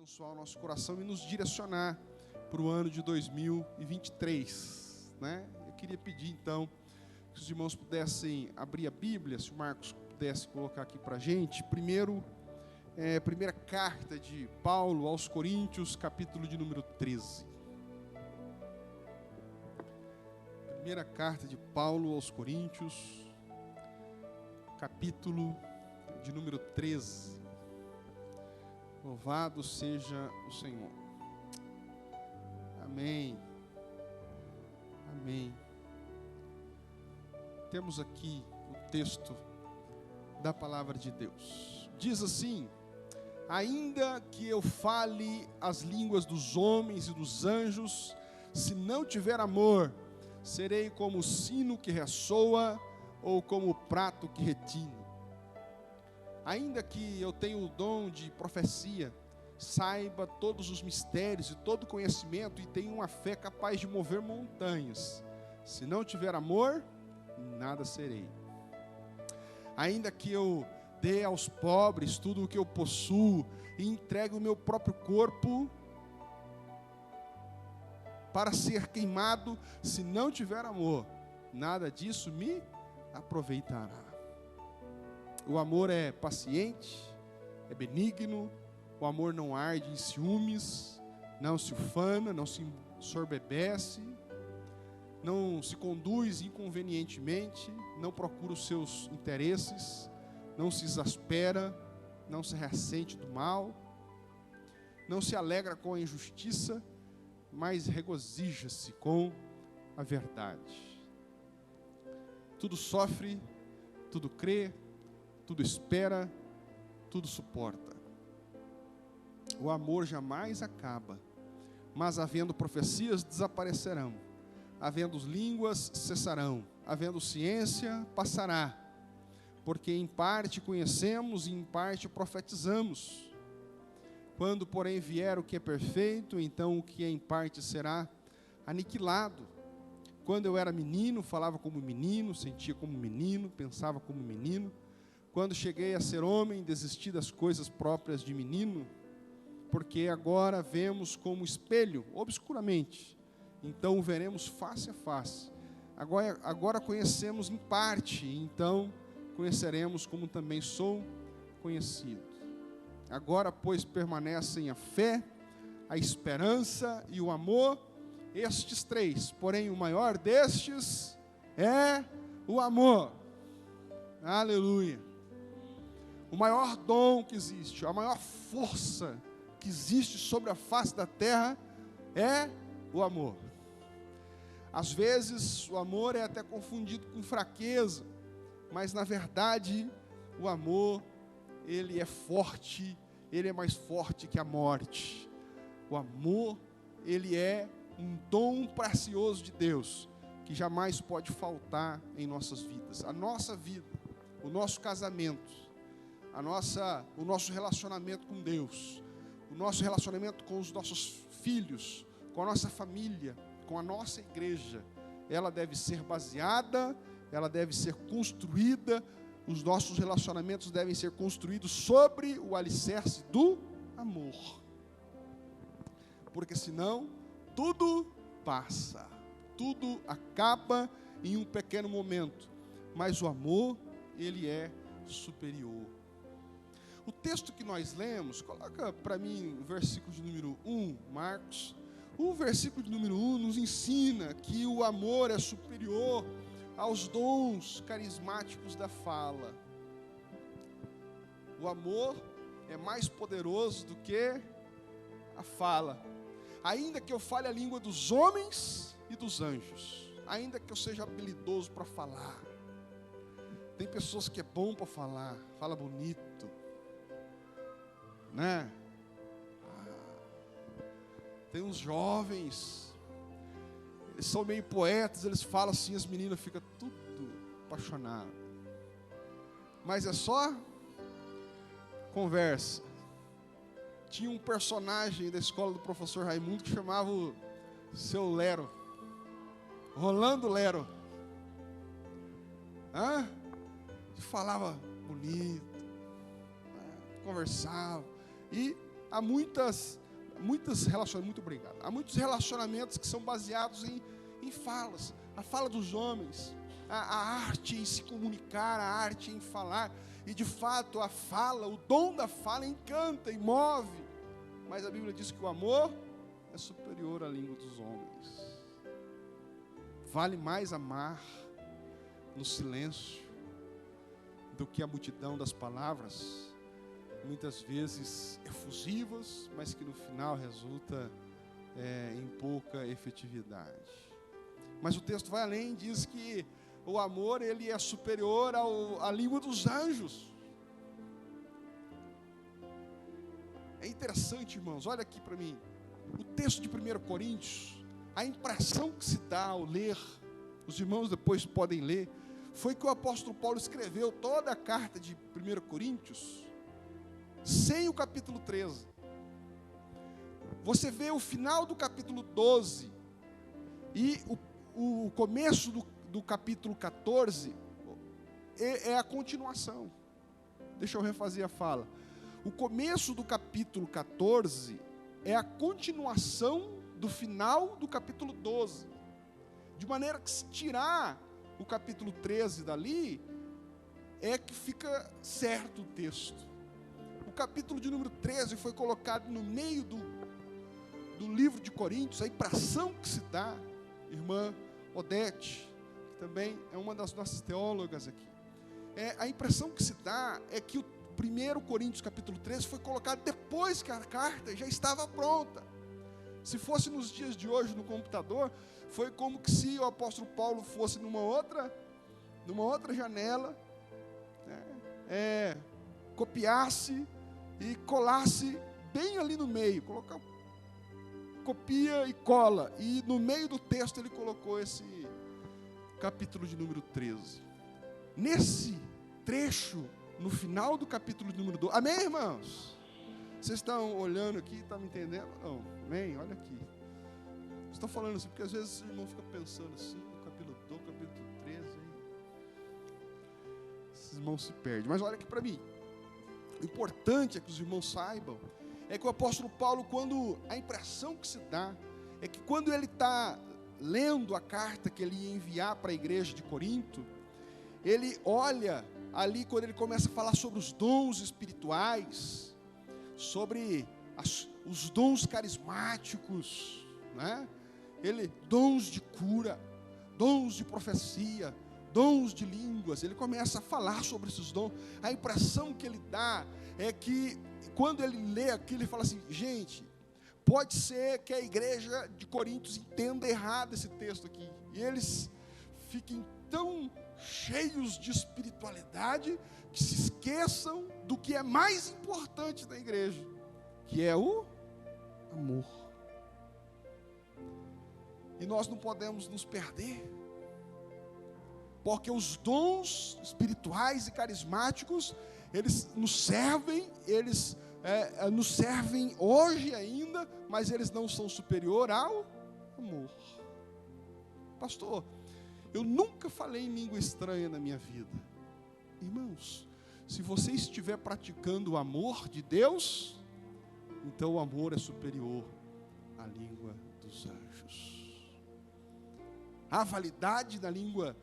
abençoar o nosso coração e nos direcionar para o ano de 2023, né? Eu queria pedir, então, que os irmãos pudessem abrir a Bíblia, se o Marcos pudesse colocar aqui para a gente. Primeira carta de Paulo aos Coríntios, capítulo de número 13. Primeira carta de Paulo aos Coríntios, capítulo de número 13. Louvado seja o Senhor. Amém. Amém. Temos aqui o texto da palavra de Deus. Diz assim: ainda que eu fale as línguas dos homens e dos anjos, se não tiver amor, serei como o sino que ressoa ou como o prato que retine. Ainda que eu tenha o dom de profecia, saiba todos os mistérios e todo conhecimento e tenha uma fé capaz de mover montanhas, se não tiver amor, nada serei. Ainda que eu dê aos pobres tudo o que eu possuo e entregue o meu próprio corpo para ser queimado, se não tiver amor, nada disso me aproveitará. O amor é paciente, é benigno, o amor não arde em ciúmes, não se ufana, não se ensoberbece, não se conduz inconvenientemente, não procura os seus interesses, não se exaspera, não se ressente do mal, não se alegra com a injustiça, mas regozija-se com a verdade. Tudo sofre, tudo crê, tudo espera, tudo suporta. O amor jamais acaba, mas havendo profecias desaparecerão, havendo línguas cessarão, havendo ciência passará, porque em parte conhecemos e em parte profetizamos. Quando, porém, vier o que é perfeito, então o que é em parte será aniquilado. Quando eu era menino, falava como menino, sentia como menino, pensava como menino. Quando cheguei a ser homem, desisti das coisas próprias de menino, porque agora vemos como espelho, obscuramente, então veremos face a face. Agora conhecemos em parte, então conheceremos como também sou conhecido. Agora, pois, permanecem a fé, a esperança e o amor, estes três, porém o maior destes é o amor. Aleluia. O maior dom que existe, a maior força que existe sobre a face da terra é o amor. Às vezes o amor é até confundido com fraqueza, mas na verdade o amor, ele é forte, ele é mais forte que a morte. O amor, ele é um dom precioso de Deus, que jamais pode faltar em nossas vidas. A nossa vida, o nosso casamento, o nosso relacionamento com Deus, o nosso relacionamento com os nossos filhos, com a nossa família, com a nossa igreja, ela deve ser baseada, ela deve ser construída, os nossos relacionamentos devem ser construídos sobre o alicerce do amor. Porque senão, tudo passa, tudo acaba em um pequeno momento, mas o amor, ele é superior. O texto que nós lemos, coloca para mim o versículo de número 1, Marcos. O versículo de número 1 nos ensina que o amor é superior aos dons carismáticos da fala. O amor é mais poderoso do que a fala. Ainda que eu fale a língua dos homens e dos anjos, ainda que eu seja habilidoso para falar. Tem pessoas que é bom para falar, fala bonito, né? Tem uns jovens, eles são meio poetas, eles falam assim, as meninas ficam tudo apaixonadas. Mas é só conversa. Tinha um personagem da escola do professor Raimundo que chamava o seu Lero, Rolando Lero. Falava bonito, conversava. E há muitos relacionamentos, muito obrigado. Há muitos relacionamentos que são baseados em falas. A fala dos homens, a arte em se comunicar, a arte em falar. E de fato a fala, o dom da fala encanta e move. Mas a Bíblia diz que o amor é superior à língua dos homens. Vale mais amar no silêncio do que a multidão das palavras, muitas vezes efusivas, mas que no final resulta em pouca efetividade. Mas o texto vai além, diz que o amor, ele é superior à língua dos anjos. É interessante, irmãos, olha aqui para mim, o texto de 1 Coríntios, a impressão que se dá ao ler, os irmãos depois podem ler, foi que o apóstolo Paulo escreveu toda a carta de 1 Coríntios, sem o capítulo 13. Você vê o final do capítulo 12, e o começo do capítulo 14, é a continuação. Deixa eu refazer a fala. O começo do capítulo 14 é a continuação do final do capítulo 12. De maneira que se tirar o capítulo 13 dali, é que fica certo o texto. O capítulo de número 13 foi colocado no meio do livro de Coríntios. A impressão que se dá, irmã Odete, que também é uma das nossas teólogas aqui, a impressão que se dá é que o 1 Coríntios capítulo 13 foi colocado depois que a carta já estava pronta. Se fosse nos dias de hoje no computador, foi como que se o apóstolo Paulo fosse numa outra janela, copiasse e colasse bem ali no meio, copia e cola, e no meio do texto ele colocou esse capítulo de número 13. Nesse trecho, no final do capítulo de número 12, amém, irmãos? Vocês estão olhando aqui, estão me entendendo? Não, amém? Olha aqui. Estou falando assim, porque às vezes o irmão fica pensando assim, no capítulo 12, capítulo 13, esses irmãos se perdem. Mas olha aqui para mim, o importante é que os irmãos saibam, é que o apóstolo Paulo, a impressão que se dá, é que quando ele está lendo a carta que ele ia enviar para a igreja de Corinto, ele olha ali, quando ele começa a falar sobre os dons espirituais, sobre os dons carismáticos, né? Dons de cura, dons de profecia, dons de línguas, ele começa a falar sobre esses dons. A impressão que ele dá é que, quando ele lê aquilo, ele fala assim: gente, pode ser que a igreja de Coríntios entenda errado esse texto aqui, e eles fiquem tão cheios de espiritualidade que se esqueçam do que é mais importante da igreja, que é o amor. E nós não podemos nos perder, porque os dons espirituais e carismáticos, eles nos servem hoje ainda, mas eles não são superior ao amor. Pastor, eu nunca falei em língua estranha na minha vida. Irmãos, se você estiver praticando o amor de Deus, então o amor é superior à língua dos anjos. Há validade na língua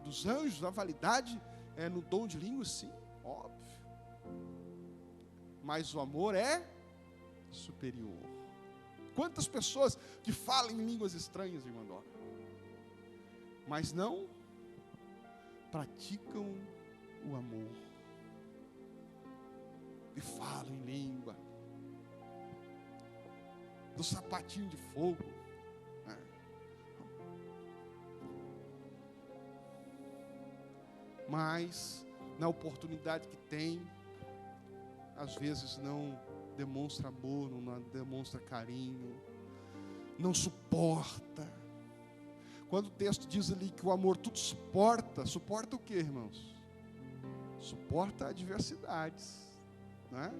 dos anjos, há validade no dom de língua, sim, óbvio. Mas o amor é superior. Quantas pessoas que falam em línguas estranhas, irmã Dora, mas não praticam o amor, e falam em língua, do sapatinho de fogo, né? Mas na oportunidade que tem, às vezes não demonstra amor, não demonstra carinho, não suporta. Quando o texto diz ali que o amor tudo suporta, suporta o que, irmãos? Suporta adversidades, né?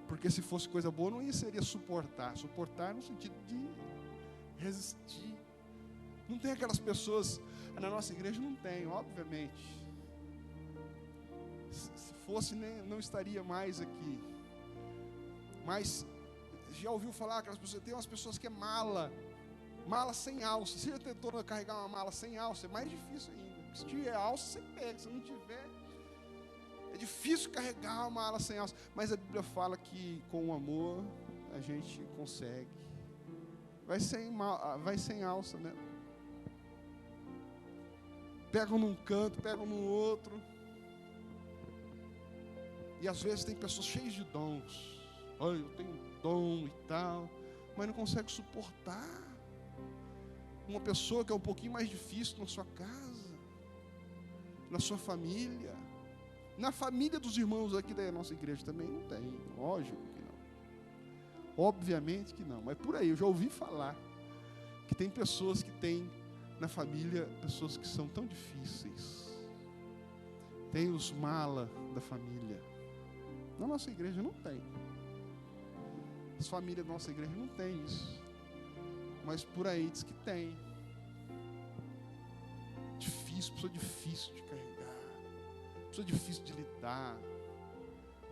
Porque se fosse coisa boa, não seria suportar. Suportar no sentido de resistir. Não tem aquelas pessoas, na nossa igreja não tem, obviamente. Se fosse, não estaria mais aqui. Mas já ouviu falar aquelas pessoas, tem umas pessoas que é mala sem alça. Você já tentou carregar uma mala sem alça? É mais difícil ainda. Porque se tiver alça, você pega. Se não tiver, é difícil carregar uma mala sem alça. Mas a Bíblia fala que com o amor a gente consegue. Vai sem alça, né? Pegam num canto, pegam no outro. E às vezes tem pessoas cheias de dons. Olha, eu tenho dom e tal, mas não consegue suportar uma pessoa que é um pouquinho mais difícil na sua casa, na sua família, na família dos irmãos aqui da nossa igreja também não tem, lógico que não. Obviamente que não, mas por aí eu já ouvi falar que tem pessoas que têm na família pessoas que são tão difíceis. Tem os mala da família. Na nossa igreja não tem. As famílias da nossa igreja não tem isso. Mas por aí diz que tem. Difícil, pessoa difícil de carregar. Pessoa difícil de lidar.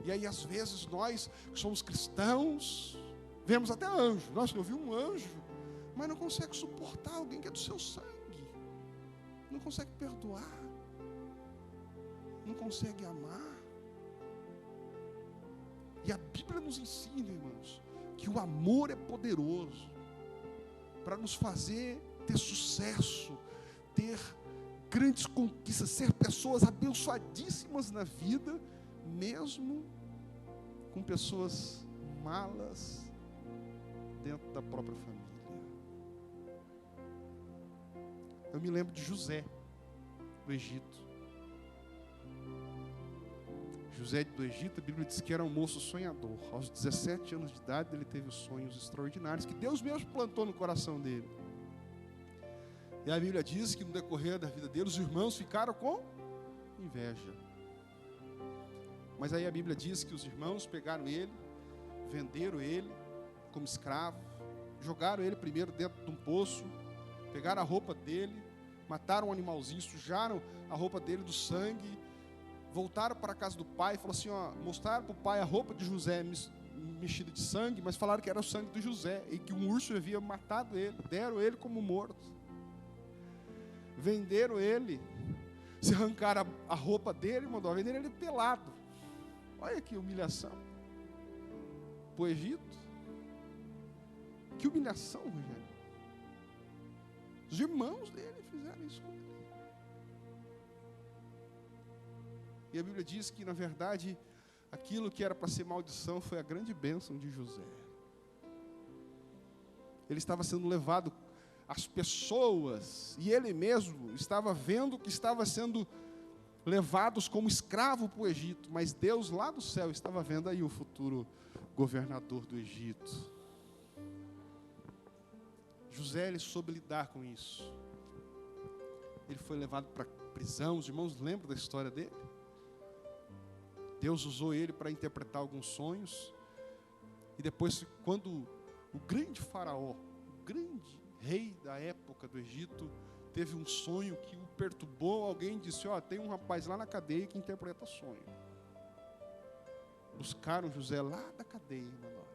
E aí às vezes nós que somos cristãos, vemos até anjo. Nossa, eu vi um anjo, mas não consegue suportar alguém que é do seu sangue. Não consegue perdoar. Não consegue amar. E a Bíblia nos ensina, irmãos, que o amor é poderoso para nos fazer ter sucesso, ter grandes conquistas, ser pessoas abençoadíssimas na vida, mesmo com pessoas malas dentro da própria família. Eu me lembro de José, do Egito. José do Egito, a Bíblia diz que era um moço sonhador. Aos 17 anos de idade, ele teve sonhos extraordinários que Deus mesmo plantou no coração dele. E a Bíblia diz que no decorrer da vida dele, os irmãos ficaram com inveja. Mas aí a Bíblia diz que os irmãos pegaram ele, venderam ele como escravo, jogaram ele primeiro dentro de um poço, pegaram a roupa dele, mataram um animalzinho, sujaram a roupa dele do sangue, voltaram para a casa do pai e falaram assim, ó, mostraram para o pai a roupa de José mexida de sangue, mas falaram que era o sangue de José e que um urso havia matado ele, deram ele como morto. Venderam ele, se arrancaram a roupa dele e mandaram vender ele pelado. Olha que humilhação. Para o Egito. Que humilhação, Rogério. Os irmãos dele fizeram isso com ele. E a Bíblia diz que, na verdade, aquilo que era para ser maldição foi a grande bênção de José. Ele estava sendo levado, as pessoas, e ele mesmo estava vendo que estava sendo levados como escravo para o Egito, mas Deus lá do céu estava vendo aí o futuro governador do Egito. José, ele soube lidar com isso. Ele foi levado para a prisão. Os irmãos lembram da história dele? Deus usou ele para interpretar alguns sonhos. E depois, quando o grande faraó, o grande rei da época do Egito, teve um sonho que o perturbou, alguém disse, ó, tem um rapaz lá na cadeia que interpreta sonho. Buscaram José lá da cadeia, irmão.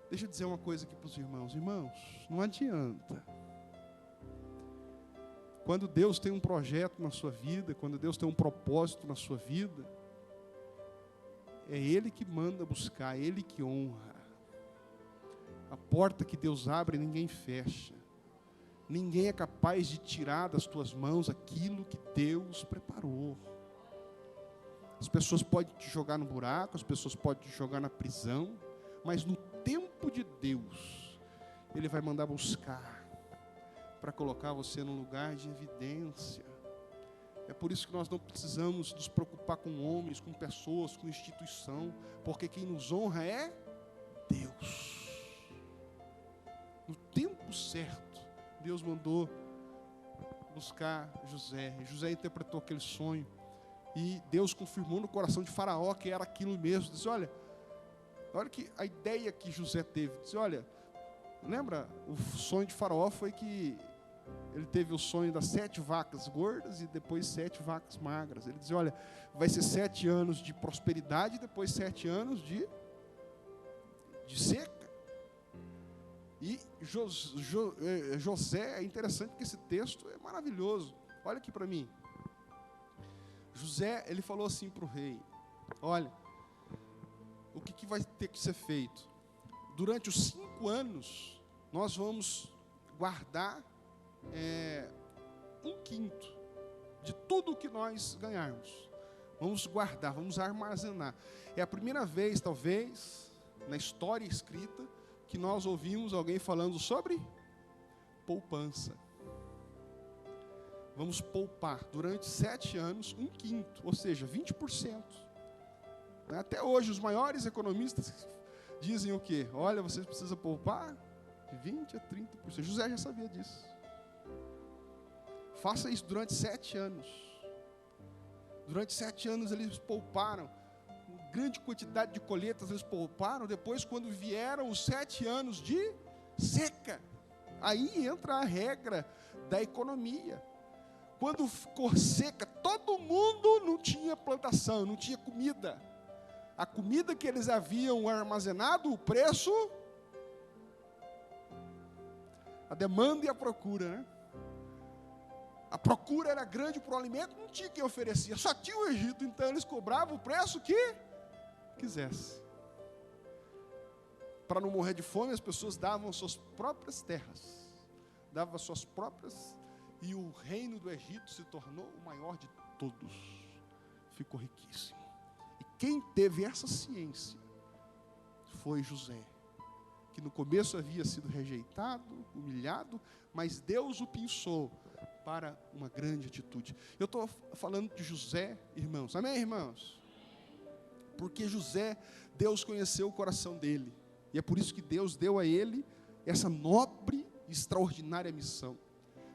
Deixa eu dizer uma coisa aqui para os irmãos. Irmãos, não adianta. Quando Deus tem um projeto na sua vida, quando Deus tem um propósito na sua vida, é Ele que manda buscar, é Ele que honra. A porta que Deus abre, ninguém fecha. Ninguém é capaz de tirar das tuas mãos aquilo que Deus preparou. As pessoas podem te jogar no buraco, as pessoas podem te jogar na prisão, mas no tempo de Deus, Ele vai mandar buscar, para colocar você num lugar de evidência. É por isso que nós não precisamos nos preocupar com homens, com pessoas, com instituição, porque quem nos honra é Deus. No tempo certo, Deus mandou buscar José. José interpretou aquele sonho, e Deus confirmou no coração de Faraó que era aquilo mesmo. Diz, olha que a ideia que José teve. Diz, olha, lembra, o sonho de Faraó foi que ele teve o sonho das 7 vacas gordas e depois 7 vacas magras. Ele diz, olha, vai ser 7 anos de prosperidade e depois 7 anos de de seca. E José, é interessante porque esse texto é maravilhoso. Olha aqui para mim. José, ele falou assim para o rei: olha, o que vai ter que ser feito? Durante os 5 anos, nós vamos guardar 1/5 de tudo o que nós ganharmos. Vamos guardar, vamos armazenar. É a primeira vez, talvez, na história escrita, que nós ouvimos alguém falando sobre poupança. Vamos poupar durante 7 anos 1/5, ou seja, 20%. Até hoje, os maiores economistas dizem o quê? Olha, você precisa poupar de 20% a 30%. José já sabia disso. Faça isso durante 7 anos. Durante 7 anos eles pouparam. Uma grande quantidade de colheitas eles pouparam. Depois, quando vieram os 7 anos de seca, aí entra a regra da economia. Quando ficou seca, todo mundo não tinha plantação, não tinha comida. A comida que eles haviam armazenado, o preço, a demanda e a procura, né? A procura era grande para o alimento, não tinha quem oferecia, só tinha o Egito, então eles cobravam o preço que quisesse. Para não morrer de fome, as pessoas davam suas próprias terras, davam suas próprias, e o reino do Egito se tornou o maior de todos, ficou riquíssimo. E quem teve essa ciência foi José, que no começo havia sido rejeitado, humilhado, mas Deus o pensou para uma grande atitude. Eu estou falando de José, irmãos. Amém, irmãos? Porque José, Deus conheceu o coração dele. E é por isso que Deus deu a ele essa nobre e extraordinária missão.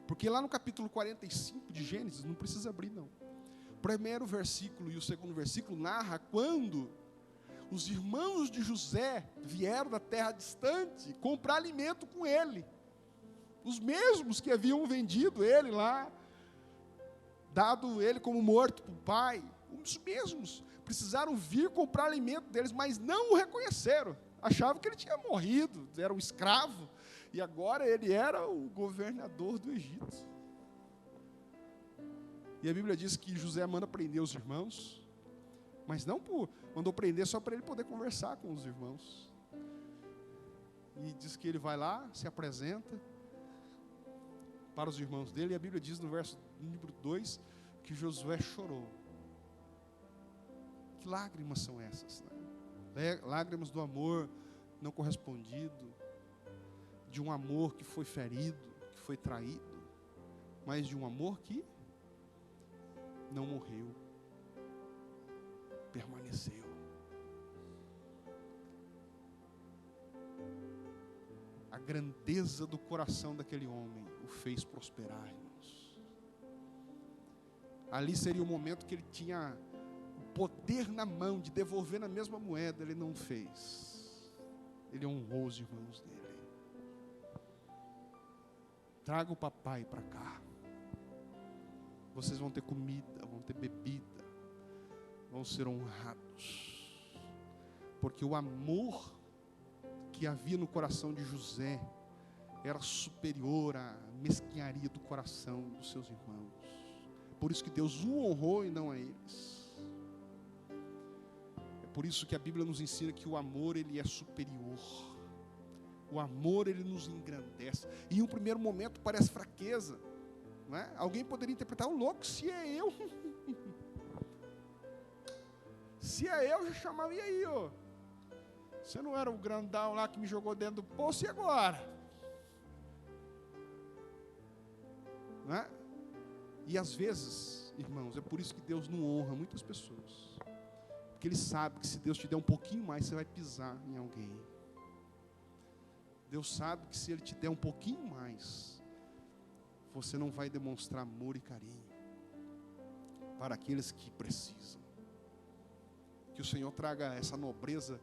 Porque lá no capítulo 45 de Gênesis, não precisa abrir não. O primeiro versículo e o segundo versículo narra quando os irmãos de José vieram da terra distante comprar alimento com ele. Os mesmos que haviam vendido ele lá, dado ele como morto para o pai, os mesmos precisaram vir comprar alimento deles, mas não o reconheceram. Achavam que ele tinha morrido, era um escravo, e agora ele era o governador do Egito. E a Bíblia diz que José manda prender os irmãos, mas não mandou prender só para ele poder conversar com os irmãos. E diz que ele vai lá, se apresenta para os irmãos dele, e a Bíblia diz no verso número 2, que Josué chorou. Que lágrimas são essas, né? Lágrimas do amor não correspondido, de um amor que foi ferido, que foi traído, mas de um amor que não morreu, permaneceu. A grandeza do coração daquele homem o fez prosperar, irmãos. Ali seria o momento que ele tinha o poder na mão de devolver na mesma moeda, ele não fez. Ele honrou os irmãos dele. Traga o papai para cá. Vocês vão ter comida, vão ter bebida, vão ser honrados. Porque o amor que havia no coração de José era superior à mesquinharia do coração dos seus irmãos. Por isso que Deus o honrou e não a eles. É por isso que a Bíblia nos ensina que o amor, ele é superior. O amor, ele nos engrandece. E em um primeiro momento parece fraqueza, não é? Alguém poderia interpretar: louco, se é eu. Se é eu, já chamava, e aí, ó? Você não era o grandão lá que me jogou dentro do poço, e agora? Não é? E às vezes, irmãos, é por isso que Deus não honra muitas pessoas. Porque Ele sabe que se Deus te der um pouquinho mais, você vai pisar em alguém. Deus sabe que se Ele te der um pouquinho mais, você não vai demonstrar amor e carinho para aqueles que precisam. Que o Senhor traga essa nobreza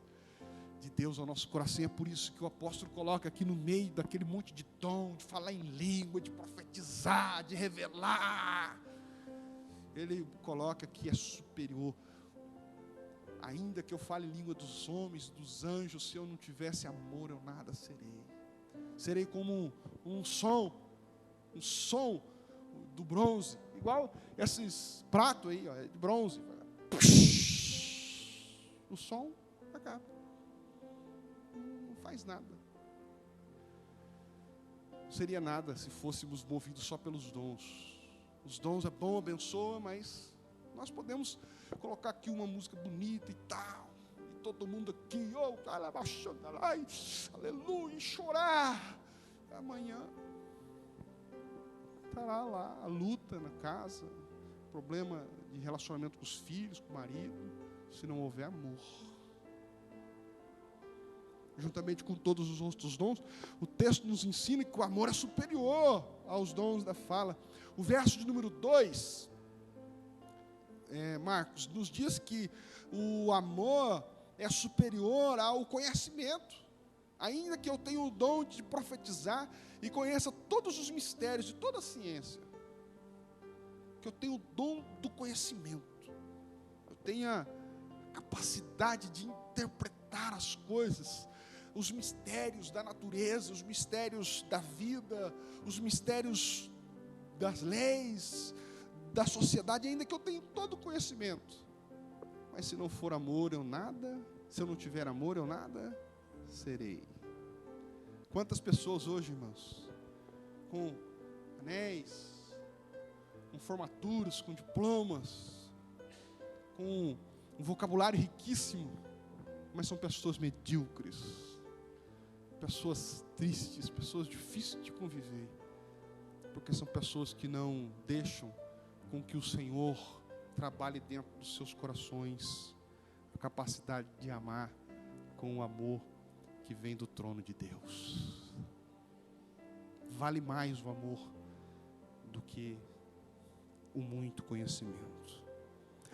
de Deus ao nosso coração. É por isso que o apóstolo coloca aqui no meio daquele monte de tom, de falar em língua, de profetizar, de revelar. Ele coloca que é superior. Ainda que eu fale língua dos homens, dos anjos, se eu não tivesse amor, eu nada serei. Serei como um som do bronze, igual esses pratos aí, ó, de bronze. O som acaba. Não faz nada. Não seria nada se fôssemos movidos só pelos dons. Os dons é bom, abençoa, mas nós podemos colocar aqui uma música bonita e tal, e todo mundo aqui, aleluia, e chorar. Amanhã estará lá a luta na casa, problema de relacionamento com os filhos, com o marido, se não houver amor. Juntamente com todos os outros dons, o texto nos ensina que o amor é superior aos dons da fala. O verso de número 2, Marcos, nos diz que o amor é superior ao conhecimento. Ainda que eu tenha o dom de profetizar e conheça todos os mistérios de toda a ciência, que eu tenho o dom do conhecimento, eu tenho a capacidade de interpretar as coisas, os mistérios da natureza, os mistérios da vida, os mistérios das leis, da sociedade, ainda que eu tenha todo o conhecimento, mas se não for amor, eu nada, se eu não tiver amor, eu nada serei. Quantas pessoas hoje, irmãos, com anéis, com formaturas, com diplomas, com um vocabulário riquíssimo, mas são pessoas medíocres, pessoas tristes, pessoas difíceis de conviver, porque são pessoas que não deixam com que o Senhor trabalhe dentro dos seus corações a capacidade de amar com o amor que vem do trono de Deus. Vale mais o amor do que o muito conhecimento.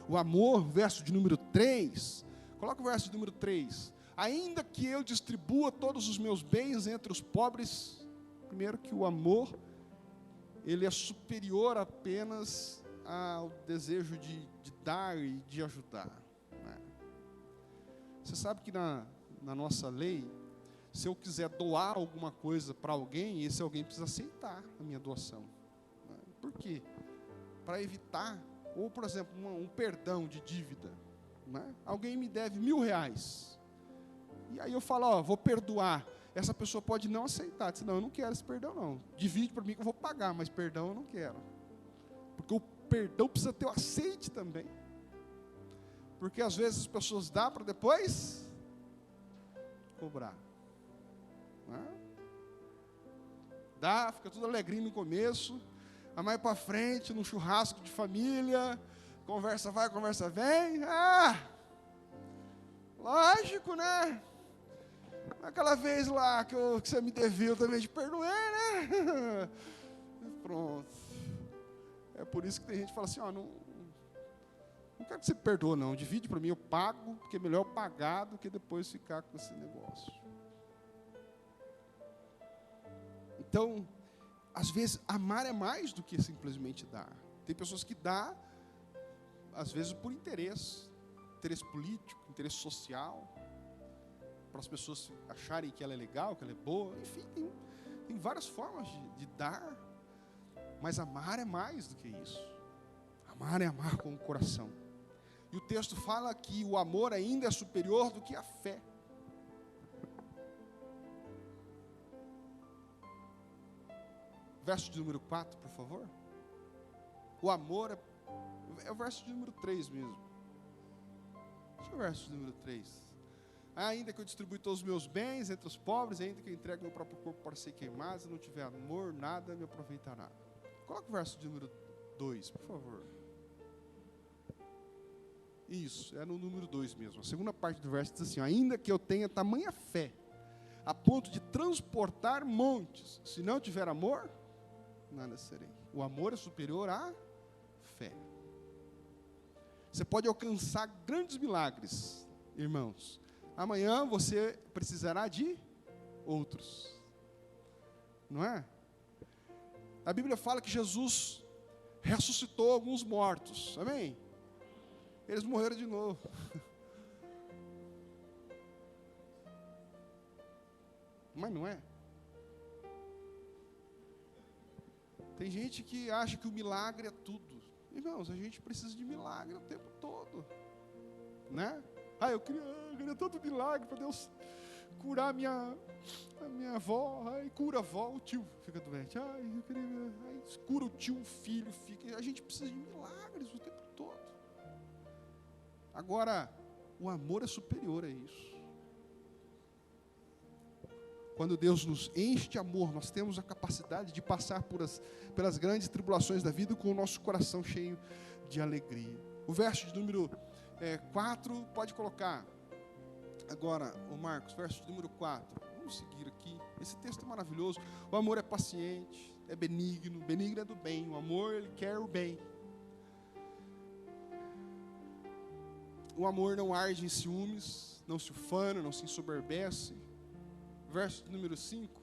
O amor, verso de número 3, coloca o verso de número 3. Ainda que eu distribua todos os meus bens entre os pobres, primeiro que o amor, ele é superior apenas ao desejo de dar e de ajudar. Você sabe que na nossa lei, se eu quiser doar alguma coisa para alguém, esse alguém precisa aceitar a minha doação. Por quê? Para evitar, ou por exemplo, um perdão de dívida. Alguém me deve R$1.000. E aí eu falo, vou perdoar. Essa pessoa pode não aceitar. Diz, não, eu não quero esse perdão não. Divide para mim que eu vou pagar, mas perdão eu não quero. Porque o perdão precisa ter o aceite também. Porque às vezes as pessoas dão para depois cobrar. Dá, fica tudo alegrinho no começo, a mais para frente, num churrasco de família, conversa vai, conversa vem. Lógico, né? Aquela vez lá que você me devia, eu também te perdoei, né? Pronto. É por isso que tem gente que fala assim, não quero que você perdoe não, divide para mim, eu pago, porque é melhor eu pagar do que depois ficar com esse negócio. Então, às vezes, amar é mais do que simplesmente dar. Tem pessoas que dão, às vezes, por interesse político, interesse social, para as pessoas acharem que ela é legal, que ela é boa, enfim, tem várias formas de dar, mas amar é mais do que isso. Amar é amar com o coração. E o texto fala que o amor ainda é superior do que a fé. Verso de número 4, por favor. O amor é o verso de número 3 mesmo. Deixa o verso de número 3. Ainda que eu distribua todos os meus bens entre os pobres, ainda que eu entregue meu próprio corpo para ser queimado, se não tiver amor, nada me aproveitará. Coloca o verso de número 2, por favor. Isso, é no número 2 mesmo. A segunda parte do verso diz assim, ainda que eu tenha tamanha fé, a ponto de transportar montes, se não tiver amor, nada serei. O amor é superior à fé. Você pode alcançar grandes milagres, irmãos. Amanhã você precisará de outros. Não é? A Bíblia fala que Jesus ressuscitou alguns mortos. Amém? Eles morreram de novo. Mas não é. Tem gente que acha que o milagre é tudo. Irmãos, a gente precisa de milagre o tempo todo. Né? Eu queria tanto milagre para Deus curar a minha avó. Cura a avó, o tio fica doente. Eu queria, cura o tio, o filho fica. A gente precisa de milagres o tempo todo. Agora, o amor é superior a isso. Quando Deus nos enche de amor, nós temos a capacidade de passar pelas grandes tribulações da vida com o nosso coração cheio de alegria. O verso de número 4, pode colocar. Agora, o Marcos, verso de número 4. Vamos seguir aqui. Esse texto é maravilhoso. O amor é paciente, é benigno. Benigno é do bem. O amor, ele quer o bem. O amor não arde em ciúmes, não se ufana, não se ensoberbece. Verso de número 5.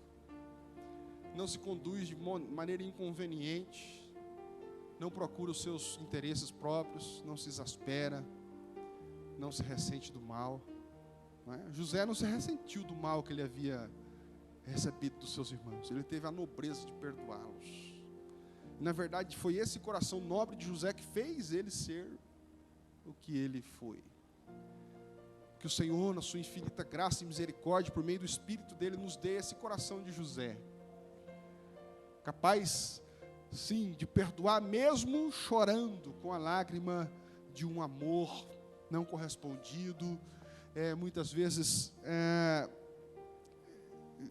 Não se conduz de maneira inconveniente, não procura os seus interesses próprios, não se exaspera, não se ressente do mal. Não é? José não se ressentiu do mal que ele havia recebido dos seus irmãos. Ele teve a nobreza de perdoá-los. E, na verdade, foi esse coração nobre de José que fez ele ser o que ele foi. Que o Senhor, na sua infinita graça e misericórdia, por meio do Espírito dele, nos dê esse coração de José. Capaz, sim, de perdoar mesmo chorando com a lágrima de um amor não correspondido, muitas vezes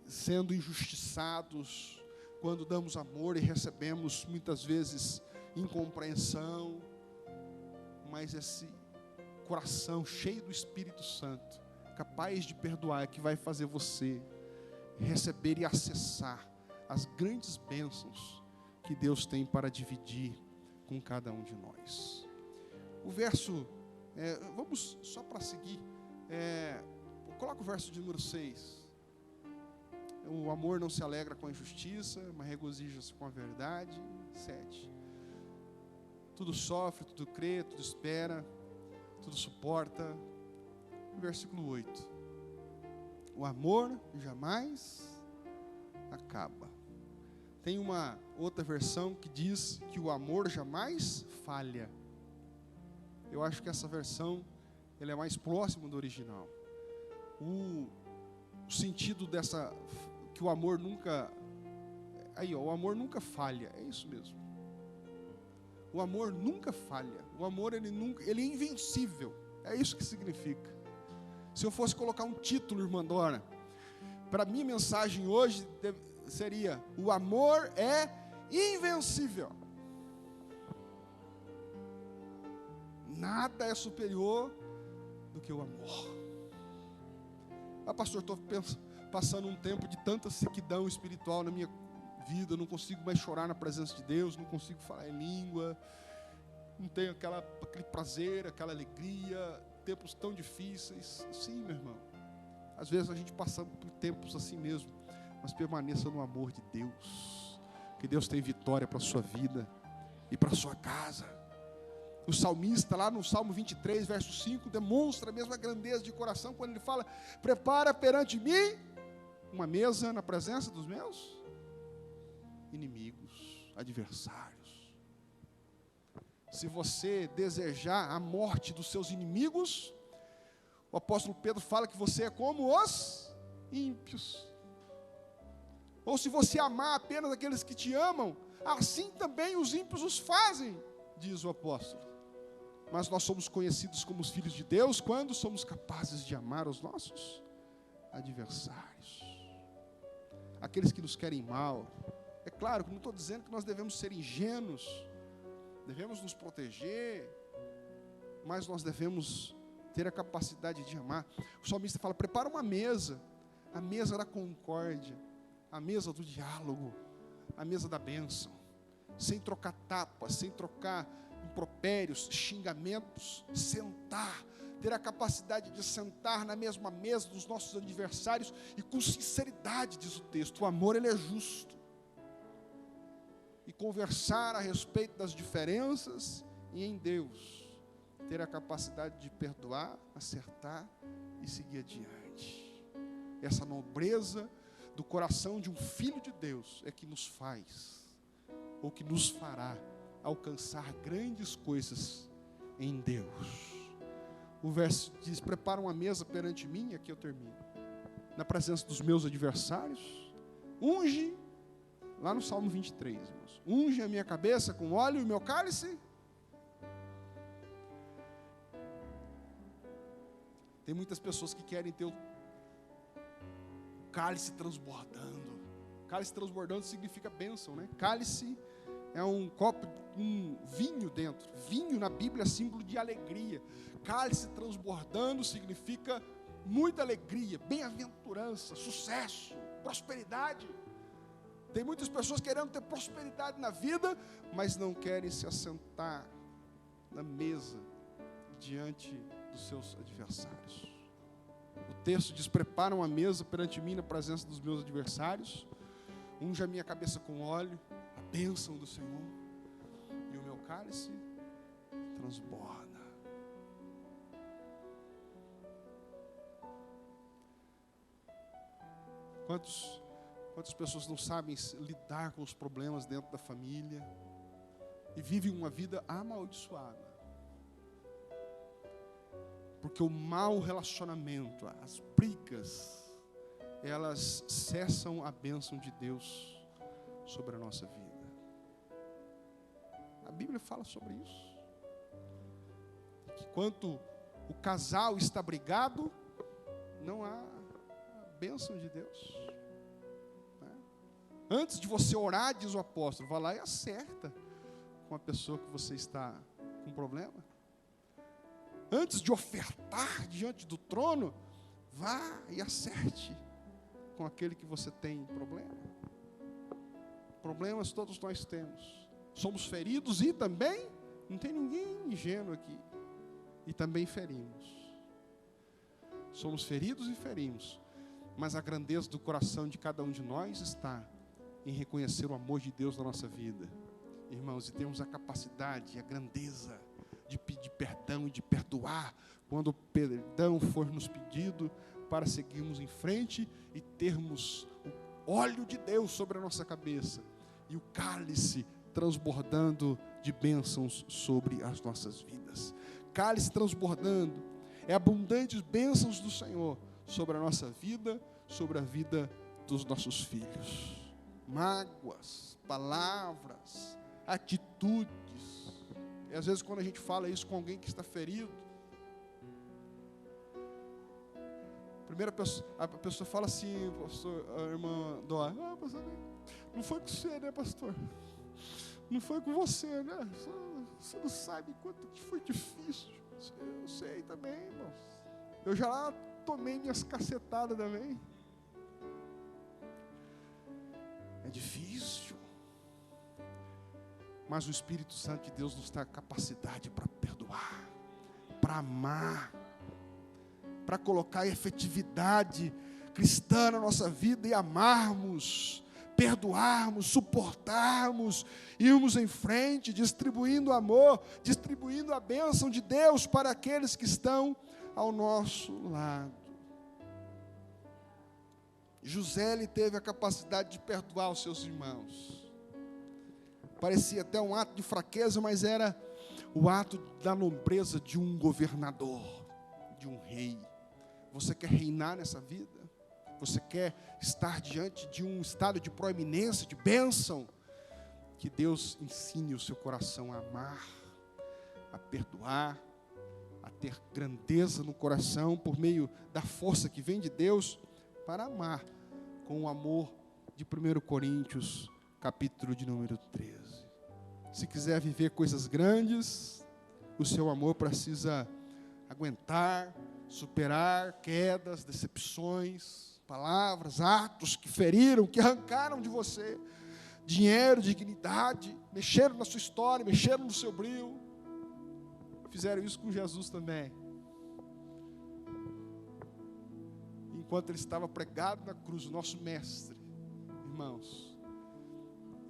sendo injustiçados, quando damos amor e recebemos muitas vezes incompreensão, mas esse coração cheio do Espírito Santo, capaz de perdoar, é que vai fazer você receber e acessar as grandes bênçãos que Deus tem para dividir com cada um de nós. O verso, vamos só para seguir, coloca o verso de número 6. O amor não se alegra com a injustiça, mas regozija-se com a verdade. 7. Tudo sofre, tudo crê, tudo espera, tudo suporta. Versículo 8. O amor jamais acaba. Tem uma outra versão que diz que o amor jamais falha. Eu acho que essa versão ela é mais próxima do original. O sentido dessa, que o amor nunca, o amor nunca falha, é isso mesmo. O amor nunca falha. O amor ele é invencível. É isso que significa. Se eu fosse colocar um título, irmã Dora, para minha mensagem hoje seria: o amor é invencível. Nada é superior do que o amor. Pastor, estou passando um tempo de tanta sequidão espiritual na minha vida, eu não consigo mais chorar na presença de Deus, não consigo falar em língua, não tenho aquele prazer, aquela alegria, tempos tão difíceis. Sim, meu irmão, às vezes a gente passa por tempos assim mesmo, mas permaneça no amor de Deus, que Deus tem vitória para a sua vida e para a sua casa. O salmista, lá no Salmo 23, verso 5, demonstra a mesma grandeza de coração, quando ele fala: prepara perante mim uma mesa na presença dos meus inimigos, adversários. Se você desejar a morte dos seus inimigos, o apóstolo Pedro fala que você é como os ímpios. Ou se você amar apenas aqueles que te amam, assim também os ímpios os fazem, diz o apóstolo. Mas nós somos conhecidos como os filhos de Deus quando somos capazes de amar os nossos adversários, aqueles que nos querem mal. É claro que não estou dizendo que nós devemos ser ingênuos, devemos nos proteger, mas nós devemos ter a capacidade de amar. O salmista fala: prepara uma mesa, a mesa da concórdia, a mesa do diálogo, a mesa da bênção, sem trocar tapas, sem trocar impropérios, xingamentos. Sentar, ter a capacidade de sentar na mesma mesa dos nossos adversários e com sinceridade, diz o texto. O amor, ele é justo. E conversar a respeito das diferenças e em Deus ter a capacidade de perdoar, acertar e seguir adiante. Essa nobreza do coração de um filho de Deus é que nos faz, ou que nos fará, alcançar grandes coisas em Deus. O verso diz: prepara uma mesa perante mim, aqui eu termino, na presença dos meus adversários, unge, lá no Salmo 23, irmãos, unge a minha cabeça com óleo e o meu cálice. Tem muitas pessoas que querem ter o cálice transbordando. Cálice transbordando significa bênção, né? Cálice é um copo, um vinho dentro. Vinho na Bíblia é símbolo de alegria. Cálice transbordando significa muita alegria, bem-aventurança, sucesso, prosperidade. Tem muitas pessoas querendo ter prosperidade na vida, mas não querem se assentar na mesa diante dos seus adversários. O texto diz: prepara uma mesa perante mim na presença dos meus adversários, unge a minha cabeça com óleo, a bênção do Senhor, e o meu cálice transborda. Quantas pessoas não sabem lidar com os problemas dentro da família e vivem uma vida amaldiçoada? Porque o mau relacionamento, as brigas, elas cessam a bênção de Deus sobre a nossa vida. A Bíblia fala sobre isso. Que quando o casal está brigado, não há a bênção de Deus. Antes de você orar, diz o apóstolo, vá lá e acerta com a pessoa que você está com problema. Antes de ofertar diante do trono, vá e acerte com aquele que você tem problema. Problemas todos nós temos. Somos feridos e também, não tem ninguém ingênuo aqui, e também ferimos. Somos feridos e ferimos, mas a grandeza do coração de cada um de nós está em reconhecer o amor de Deus na nossa vida, irmãos, e temos a capacidade, a grandeza de pedir perdão e de perdoar quando o perdão for nos pedido, para seguirmos em frente e termos o óleo de Deus sobre a nossa cabeça e o cálice transbordando de bênçãos sobre as nossas vidas. Cálice transbordando é abundantes bênçãos do Senhor sobre a nossa vida, sobre a vida dos nossos filhos. Mágoas, palavras, atitudes. E às vezes quando a gente fala isso com alguém que está ferido, a pessoa fala assim, pastor, a irmã Dó, pastor, não foi com você, né, pastor? Não foi com você, né? Você não sabe quanto que foi difícil. Eu sei também, irmãos. Eu já tomei minhas cacetadas também. É difícil. Mas o Espírito Santo de Deus nos dá capacidade para perdoar, para amar, para colocar efetividade cristã na nossa vida e amarmos, perdoarmos, suportarmos, irmos em frente, distribuindo amor, distribuindo a bênção de Deus para aqueles que estão ao nosso lado. José, ele teve a capacidade de perdoar os seus irmãos. Parecia até um ato de fraqueza, mas era o ato da nobreza de um governador, de um rei. Você quer reinar nessa vida? Você quer estar diante de um estado de proeminência, de bênção? Que Deus ensine o seu coração a amar, a perdoar, a ter grandeza no coração por meio da força que vem de Deus para amar com o amor de 1 Coríntios, capítulo de número 13. Se quiser viver coisas grandes, o seu amor precisa aguentar, superar quedas, decepções, palavras, atos que feriram, que arrancaram de você dinheiro, dignidade, mexeram na sua história, mexeram no seu brilho. Fizeram isso com Jesus também. Enquanto ele estava pregado na cruz, o nosso mestre, irmãos,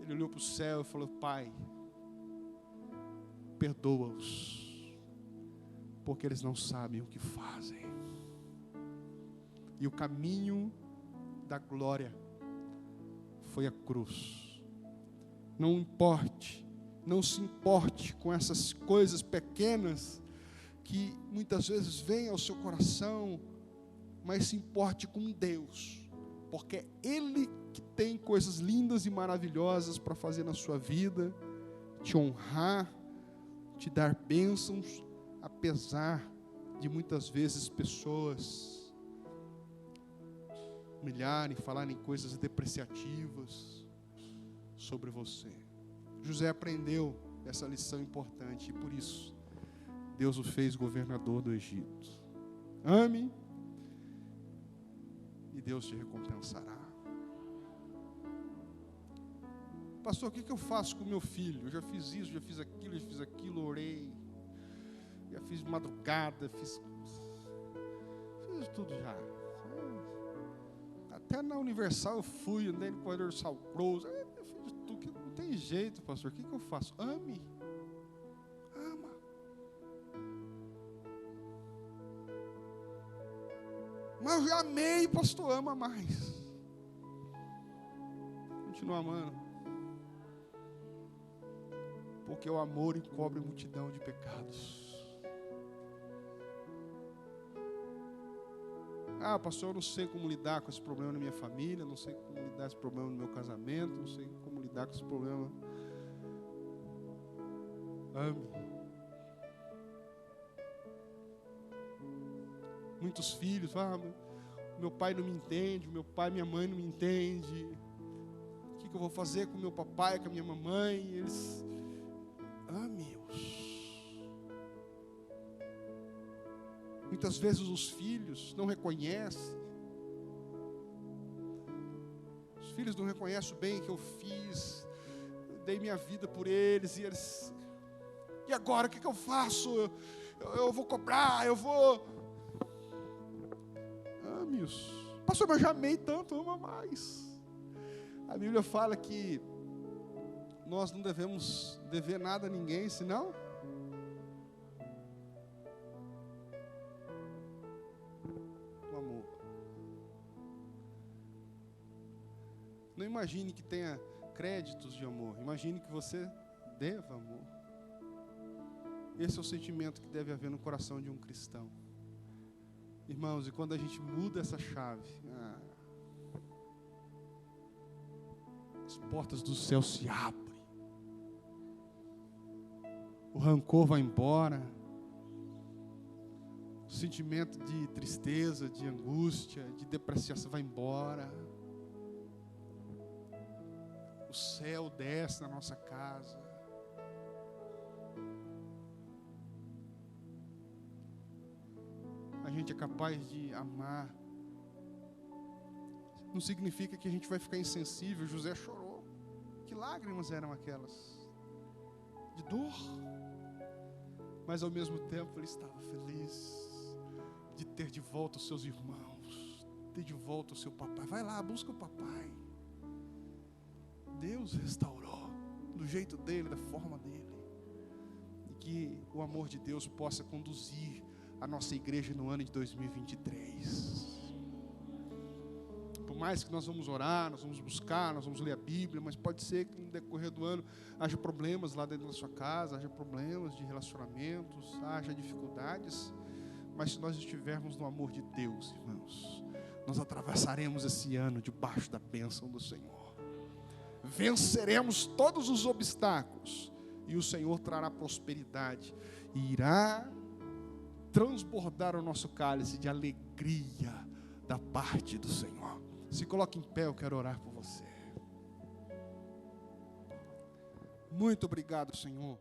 ele olhou para o céu e falou: Pai, perdoa-os, porque eles não sabem o que fazem. E o caminho da glória foi a cruz. Não se importe com essas coisas pequenas que muitas vezes vêm ao seu coração, mas se importe com Deus, porque é Ele que tem coisas lindas e maravilhosas para fazer na sua vida, te honrar, te dar bênçãos, apesar de muitas vezes pessoas humilharem, falarem coisas depreciativas sobre você. José aprendeu essa lição importante e por isso Deus o fez governador do Egito. Ame e Deus te recompensará. Pastor, o que eu faço com meu filho? Eu já fiz isso, já fiz aquilo, orei, já fiz madrugada, fiz tudo já. Até na Universal eu fui, andei no corredor Salcroso, eu fiz tudo, não tem jeito, pastor, o que eu faço? Ame. Ama. Mas eu já amei, pastor, ama mais. Continua amando. Porque o amor encobre multidão de pecados. Ah, pastor, eu não sei como lidar com esse problema na minha família, não sei como lidar com esse problema no meu casamento, não sei como lidar com esse problema. Ame. Muitos filhos, meu pai não me entende, meu pai e minha mãe não me entendem. O que eu vou fazer com meu papai, com a minha mamãe? Eles... Ame-os. Muitas vezes os filhos não reconhecem. Os filhos não reconhecem o bem que eu fiz. Eu dei minha vida por eles. E agora, o que eu faço? Eu vou cobrar, eu vou... Ame-os. Pastor, mas eu já amei tanto, ama mais. A Bíblia fala que nós não devemos dever nada a ninguém, senão o amor. Não imagine que tenha créditos de amor. Imagine que você deva amor. Esse é o sentimento que deve haver no coração de um cristão. Irmãos, e quando a gente muda essa chave, as portas do céu se abrem. O rancor vai embora. O sentimento de tristeza, de angústia, de depreciação vai embora. O céu desce na nossa casa. A gente é capaz de amar. Não significa que a gente vai ficar insensível. José chorou. Que lágrimas eram aquelas? De dor. Mas ao mesmo tempo ele estava feliz de ter de volta os seus irmãos, ter de volta o seu papai. Vai lá, busca o papai. Deus restaurou do jeito dele, da forma dele. E que o amor de Deus possa conduzir a nossa igreja no ano de 2023. Por mais que nós vamos orar, nós vamos buscar, nós vamos ler a Bíblia, mas pode ser que no decorrer do ano haja problemas lá dentro da sua casa, haja problemas de relacionamentos, haja dificuldades, mas se nós estivermos no amor de Deus, irmãos, nós atravessaremos esse ano debaixo da bênção do Senhor. Venceremos todos os obstáculos e o Senhor trará prosperidade e irá transbordar o nosso cálice de alegria da parte do Senhor. Se coloque em pé, eu quero orar por você. Muito obrigado, Senhor.